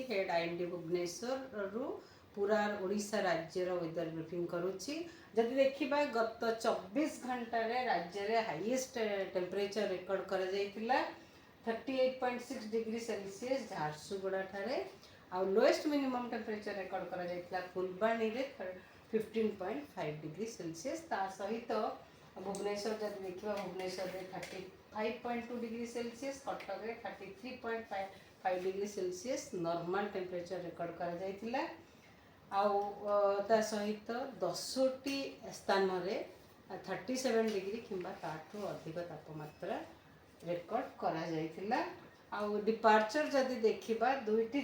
Head IND Bhubaneswar रु पूरा ओडिशा राज्यर वेदर ब्रीफिंग करुच्ची। जदि देखा गत 24 घंटा राज्य में हाईएस्ट टेम्परेचर रिकॉर्ड कर 38.6 डिग्री सेल्सियस झारसुगुड़ा ठारे आ लोएस्ट मिनिमम टेम्परेचर रिकॉर्ड कर फुलबाणी रे 15.5 डिग्री सेल्सियस। ता सहित भुवनेश्वर जब देखा भुवनेश्वर में 35.2 डिग्री सेल्सियस, कटक में 33.5 degree Celsius normal temperature record कर सहित 10टी स्थान में 37 डिग्री किंबा ताठू अधिक तापमात्रा रेकर्ड करा आउ डिपार्चर जदि देखा दुईटी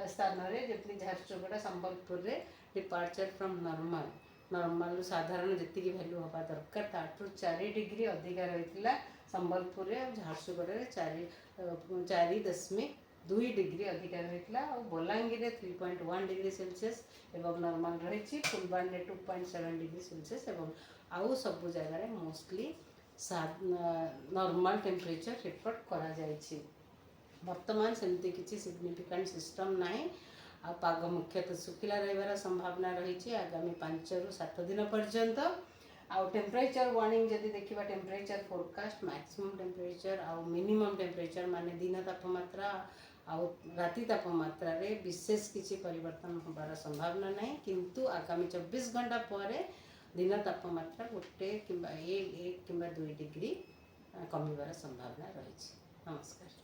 स्थान में जमी झारसुगुड़ा संबलपुर रे डिपार्चर फ्रॉम नॉर्मल नॉर्मल साधारण जी भैल्यू हवा दरकार ताठू 4 डिग्री अधिक रही संबलपुर में झारसुगुड़ा 4.2 डिग्री अधिक रही बलांगीर 3.1 डिग्री सेल्सियस एवं नॉर्मल रही फुलबाणी 2.7 डिग्री सेल्सियस एवं आउ सब जगह मोस्टली नॉर्मल टेम्परेचर रिकॉर्ड करा जायछि। वर्तमान सेमती किसी सिग्निफिकेंट सिस्टम नाही आ पाग मुख्यतः सुखिला रहिबार संभावना रही आगामी 5 ରୁ 7 दिन पर्यंत। आउ टेम्परेचर वार्निंग जदि देखा टेम्परेचर फोरकास्ट मैक्सिमम टेम्परेचर आउ मिनिमम टेम्परेचर माने दिन तापमात्रा आउ राति तापमात्रा रे विशेष किसी परिवर्तन होबार संभावना नहीं, किंतु आगामी 24 घंटा पर दिन तापमात्रा 1 किंबा 2 डिग्री कमिबार संभावना रही। नमस्कार।